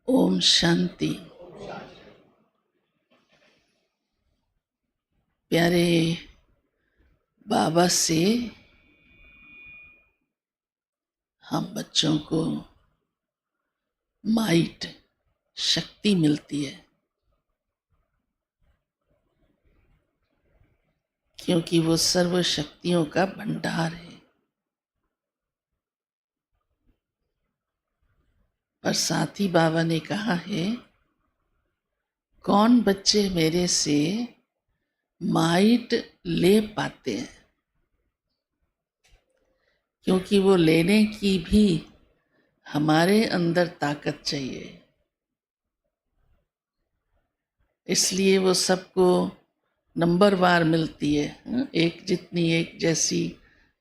ओम शांति। प्यारे बाबा से हम बच्चों को माइट शक्ति मिलती है, क्योंकि वो सर्व शक्तियों का भंडार है। पर साथ ही बाबा ने कहा है, कौन बच्चे मेरे से माइट ले पाते हैं, क्योंकि वो लेने की भी हमारे अंदर ताकत चाहिए। इसलिए वो सबको नंबरवार मिलती है, एक जितनी एक जैसी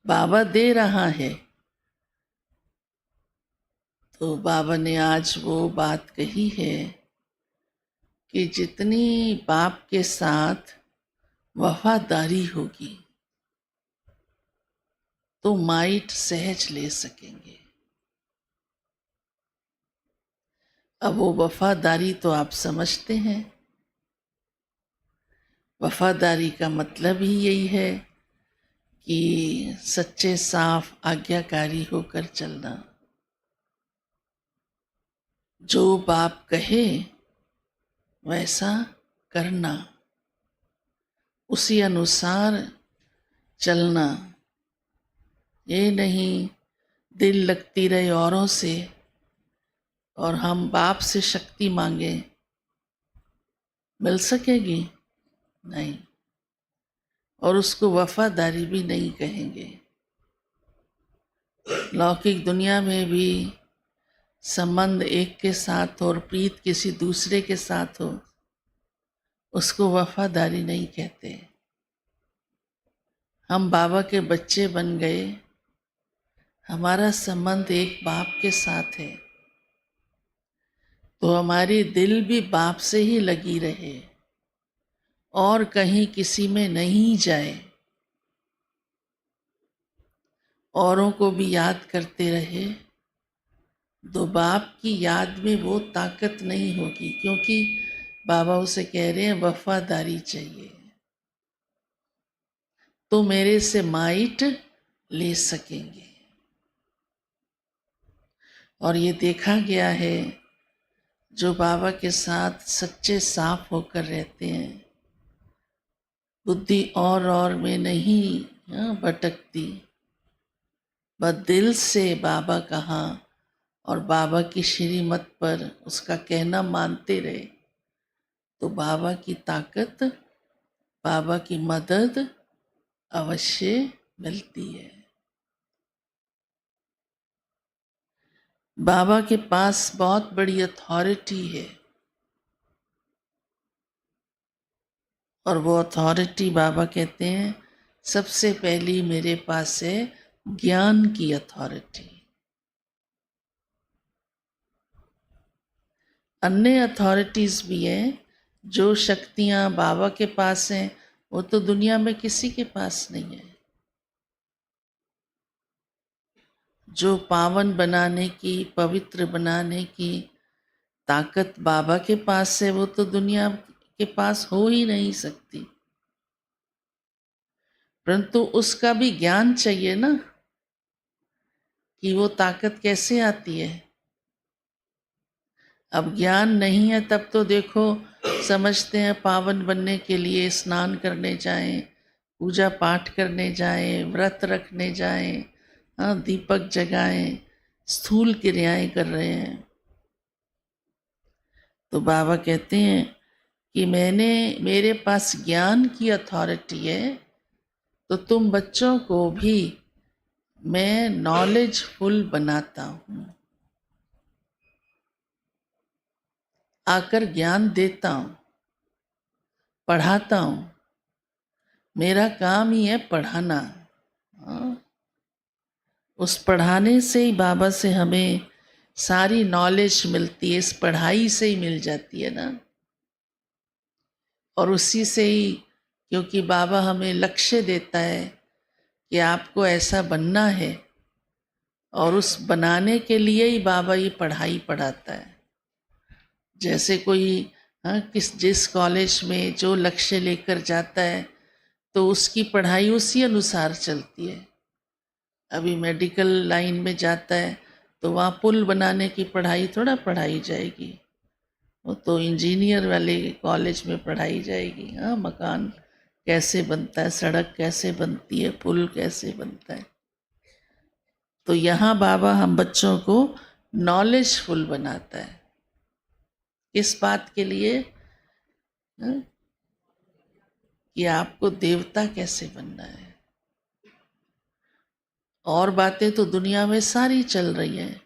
बाबा दे रहा है। तो बाबा ने आज वो बात कही है कि जितनी बाप के साथ वफादारी होगी तो माइट सहज ले सकेंगे। अब वो वफादारी तो आप समझते हैं। वफादारी का मतलब ही यही है कि सच्चे साफ आज्ञाकारी होकर चलना। जो बाप कहे वैसा करना, उसी अनुसार चलना। ये नहीं दिल लगती रहे औरों से और हम बाप से शक्ति मांगे, मिल सकेगी नहीं, और उसको वफादारी भी नहीं कहेंगे। लौकिक दुनिया में भी संबंध एक के साथ और प्रीत किसी दूसरे के साथ हो, उसको वफादारी नहीं कहते। हम बाबा के बच्चे बन गए, हमारा संबंध एक बाप के साथ है, तो हमारी दिल भी बाप से ही लगी रहे और कहीं किसी में नहीं जाए। औरों को भी याद करते रहे, तो बाप की याद में वो ताकत नहीं होगी, क्योंकि बाबा उसे कह रहे हैं वफादारी चाहिए तो मेरे से माइट ले सकेंगे। और ये देखा गया है, जो बाबा के साथ सच्चे साफ होकर रहते हैं, बुद्धि और में नहीं भटकती, बस दिल से बाबा कहा और बाबा की श्रीमत पर उसका कहना मानते रहे, तो बाबा की ताकत, बाबा की मदद अवश्य मिलती है। बाबा के पास बहुत बड़ी अथॉरिटी है, और वो अथॉरिटी बाबा कहते हैं सबसे पहली मेरे पास है ज्ञान की अथॉरिटी। अन्य अथॉरिटीज भी हैं, जो शक्तियां बाबा के पास हैं वो तो दुनिया में किसी के पास नहीं है। जो पावन बनाने की, पवित्र बनाने की ताकत बाबा के पास है, वो तो दुनिया के पास हो ही नहीं सकती। परंतु उसका भी ज्ञान चाहिए ना, कि वो ताकत कैसे आती है। अब ज्ञान नहीं है तब तो देखो, समझते हैं पावन बनने के लिए स्नान करने जाएं, पूजा पाठ करने जाएं, व्रत रखने जाएं, हाँ, दीपक जगाएं, स्थूल क्रियाएं कर रहे हैं। तो बाबा कहते हैं कि मेरे पास ज्ञान की अथॉरिटी है, तो तुम बच्चों को भी मैं नॉलेजफुल बनाता हूँ, आकर ज्ञान देता हूँ, पढ़ाता हूँ। मेरा काम ही है पढ़ाना। उस पढ़ाने से ही बाबा से हमें सारी नॉलेज मिलती है, इस पढ़ाई से ही मिल जाती है ना। और उसी से ही, क्योंकि बाबा हमें लक्ष्य देता है कि आपको ऐसा बनना है, और उस बनाने के लिए ही बाबा ये पढ़ाई पढ़ाता है। जैसे कोई जिस कॉलेज में जो लक्ष्य लेकर जाता है तो उसकी पढ़ाई उसी अनुसार चलती है। अभी मेडिकल लाइन में जाता है तो वहाँ पुल बनाने की पढ़ाई थोड़ा पढ़ाई जाएगी, वो तो इंजीनियर वाले कॉलेज में पढ़ाई जाएगी। हाँ, मकान कैसे बनता है, सड़क कैसे बनती है, पुल कैसे बनता है। तो यहाँ बाबा हम बच्चों को नॉलेजफुल बनाता है। किस बात के लिए? हाँ, कि आपको देवता कैसे बनना है। और बातें तो दुनिया में सारी चल रही हैं,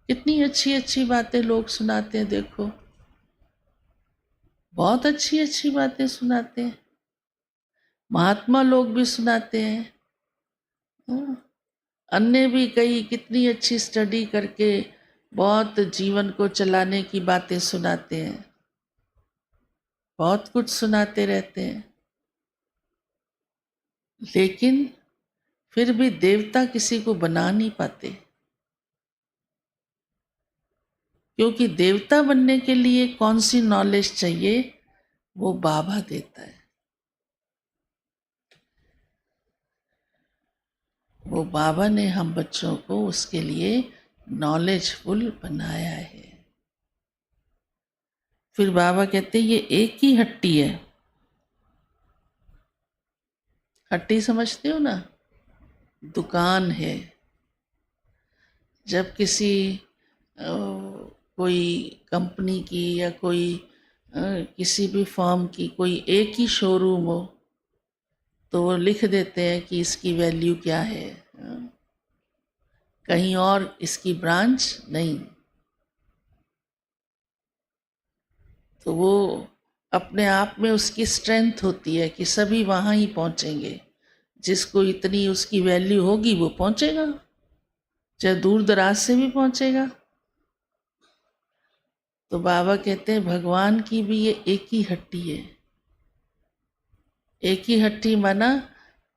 कितनी अच्छी अच्छी बातें लोग सुनाते हैं, देखो बहुत अच्छी अच्छी बातें सुनाते हैं, महात्मा लोग भी सुनाते हैं। हाँ, अन्य भी कई कितनी अच्छी स्टडी करके बहुत जीवन को चलाने की बातें सुनाते हैं, बहुत कुछ सुनाते रहते हैं। लेकिन फिर भी देवता किसी को बना नहीं पाते, क्योंकि देवता बनने के लिए कौन सी नॉलेज चाहिए, वो बाबा देता है। वो बाबा ने हम बच्चों को उसके लिए नॉलेजफुल बनाया है। फिर बाबा कहते हैं ये एक ही हट्टी है। हट्टी समझते हो ना, दुकान है। जब किसी कोई कंपनी की या कोई किसी भी फर्म की कोई एक ही शोरूम हो तो वो लिख देते हैं कि इसकी वैल्यू क्या है, कहीं और इसकी ब्रांच नहीं। तो वो अपने आप में उसकी स्ट्रेंथ होती है कि सभी वहाँ ही पहुँचेंगे, जिसको इतनी उसकी वैल्यू होगी वो पहुँचेगा, चाहे दूर दराज से भी पहुँचेगा। तो बाबा कहते हैं भगवान की भी ये एक ही हट्टी है। एक ही हट्टी माना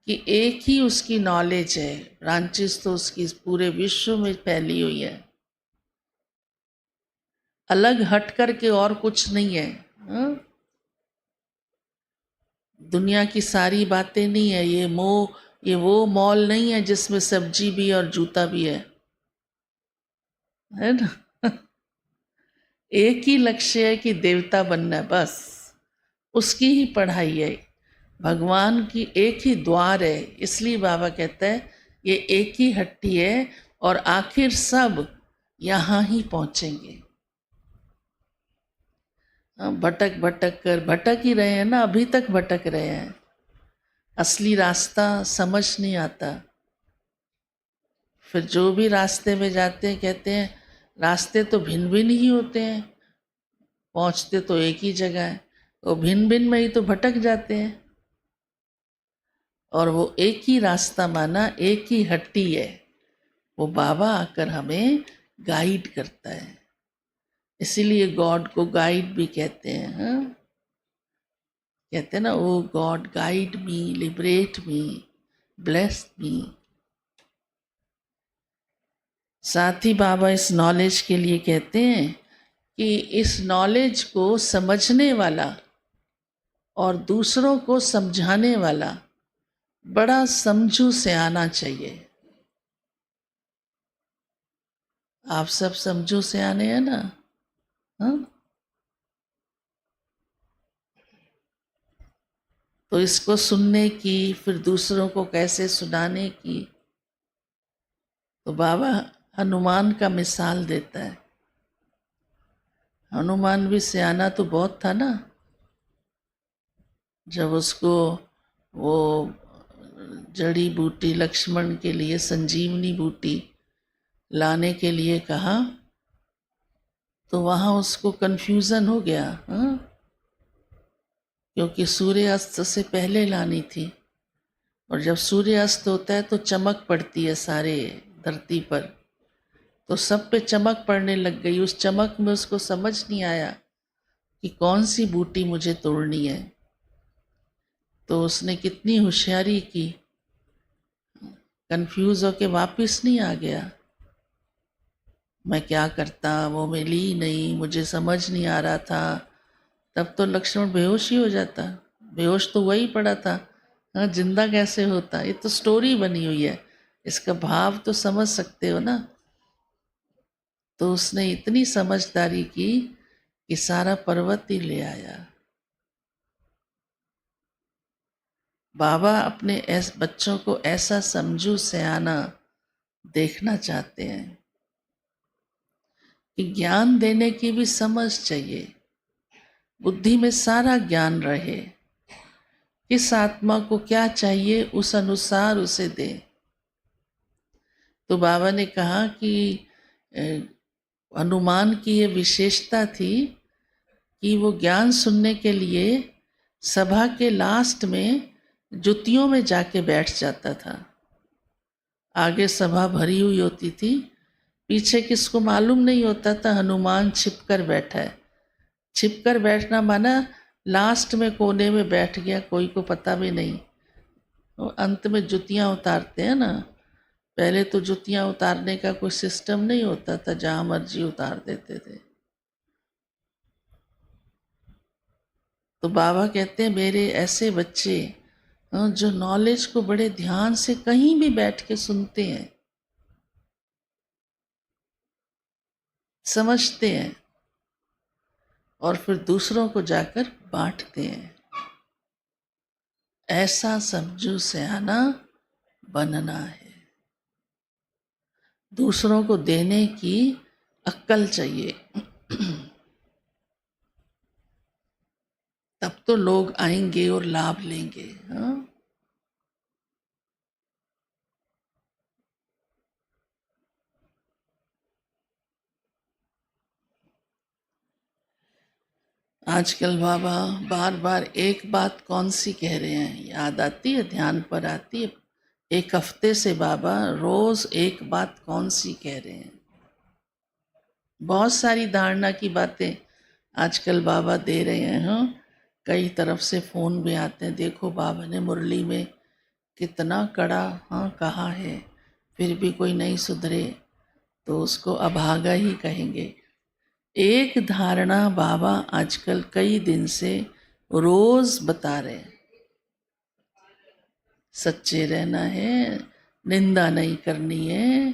कि एक ही उसकी नॉलेज है, ब्रांचेस तो उसकी पूरे विश्व में फैली हुई है, अलग हट करके और कुछ नहीं है। हाँ? दुनिया की सारी बातें नहीं है, ये वो मॉल नहीं है जिसमें सब्जी भी और जूता भी है ना। एक ही लक्ष्य है कि देवता बनना है, बस उसकी ही पढ़ाई है। भगवान की एक ही द्वार है, इसलिए बाबा कहता है ये एक ही हट्टी है और आखिर सब यहाँ ही पहुँचेंगे। भटक भटक कर भटक ही रहे हैं ना, अभी तक भटक रहे हैं, असली रास्ता समझ नहीं आता। फिर जो भी रास्ते में जाते हैं कहते हैं रास्ते तो भिन्न भिन्न ही होते हैं, पहुँचते तो एक ही जगह है, वो भिन्न भिन्न में ही तो भटक जाते हैं। और वो एक ही रास्ता माना, एक ही हट्टी है, वो बाबा आकर हमें गाइड करता है। इसीलिए गॉड को गाइड भी कहते हैं। हाँ, कहते हैं ना, ओ गॉड गाइड मी, लिबरेट मी, ब्लेस मी। साथ ही बाबा इस नॉलेज के लिए कहते हैं कि इस नॉलेज को समझने वाला और दूसरों को समझाने वाला बड़ा समझू से आना चाहिए। आप सब समझू से आने हैं ना। हाँ, तो इसको सुनने की, फिर दूसरों को कैसे सुनाने की, तो बाबा हनुमान का मिसाल देता है। हनुमान भी सियाना तो बहुत था ना, जब उसको वो जड़ी बूटी लक्ष्मण के लिए संजीवनी बूटी लाने के लिए कहा तो वहाँ उसको कन्फ्यूज़न हो गया। हाँ, क्योंकि सूर्यास्त से पहले लानी थी, और जब सूर्यास्त होता है तो चमक पड़ती है सारे धरती पर, तो सब पे चमक पड़ने लग गई। उस चमक में उसको समझ नहीं आया कि कौन सी बूटी मुझे तोड़नी है। तो उसने कितनी होशियारी की, कंफ्यूज होके वापस नहीं आ गया, मैं क्या करता, वो मिली ही नहीं, मुझे समझ नहीं आ रहा था। तब तो लक्ष्मण बेहोश ही हो जाता। बेहोश तो वही पड़ा था। हाँ, जिंदा कैसे होता? ये तो स्टोरी बनी हुई है, इसका भाव तो समझ सकते हो ना। तो उसने इतनी समझदारी की कि सारा पर्वत ही ले आया। बाबा अपने बच्चों को ऐसा समझू सयाना देखना चाहते हैं कि ज्ञान देने की भी समझ चाहिए, बुद्धि में सारा ज्ञान रहे, किस आत्मा को क्या चाहिए उस अनुसार उसे दे। तो बाबा ने कहा कि अ, हनुमान की ये विशेषता थी कि वो ज्ञान सुनने के लिए सभा के लास्ट में जुतियों में जाके बैठ जाता था। आगे सभा भरी हुई होती थी, पीछे किसको मालूम नहीं होता था हनुमान छिप कर बैठा है। छिप कर बैठना माना लास्ट में कोने में बैठ गया, कोई को पता भी नहीं। तो अंत में जुतियां उतारते हैं ना, पहले तो जुतियां उतारने का कोई सिस्टम नहीं होता था, जहां मर्जी उतार देते थे। तो बाबा कहते हैं मेरे ऐसे बच्चे जो नॉलेज को बड़े ध्यान से कहीं भी बैठ के सुनते हैं, समझते हैं और फिर दूसरों को जाकर बांटते हैं, ऐसा समझू सयाना बनना है। दूसरों को देने की अक्ल चाहिए। तब तो लोग आएंगे और लाभ लेंगे। हाँ, आजकल बाबा बार बार एक बात कौन सी कह रहे हैं, याद आती है, ध्यान पर आती है। एक हफ्ते से बाबा रोज एक बात कौन सी कह रहे हैं। बहुत सारी धारणा की बातें आजकल बाबा दे रहे हैं। हाँ, कई तरफ से फोन भी आते हैं, देखो बाबा ने मुरली में कितना कड़ा हाँ कहा है, फिर भी कोई नहीं सुधरे तो उसको अभागा ही कहेंगे। एक धारणा बाबा आजकल कई दिन से रोज बता रहे हैं, सच्चे रहना है, निंदा नहीं करनी है।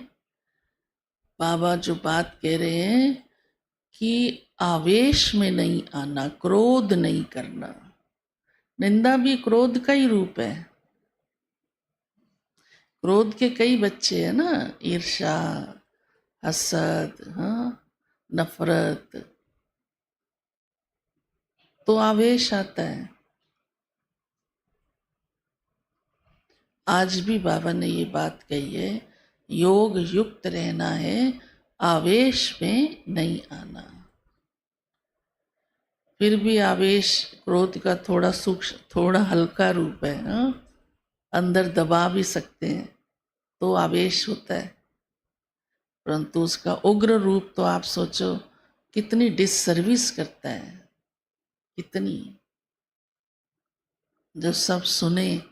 बाबा जो बात कह रहे हैं कि आवेश में नहीं आना, क्रोध नहीं करना। निंदा भी क्रोध का ही रूप है। क्रोध के कई बच्चे हैं ना, ईर्ष्या, हसद, हाँ, नफरत, तो आवेश आता है। आज भी बाबा ने ये बात कही है, योग युक्त रहना है, आवेश में नहीं आना। फिर भी आवेश क्रोध का थोड़ा सूक्ष्म, थोड़ा हल्का रूप है। हाँ? अंदर दबा भी सकते हैं तो आवेश होता है, परंतु उसका उग्र रूप तो आप सोचो कितनी डिससर्विस करता है, कितनी। जब सब सुने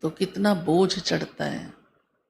तो कितना बोझ चढ़ता है।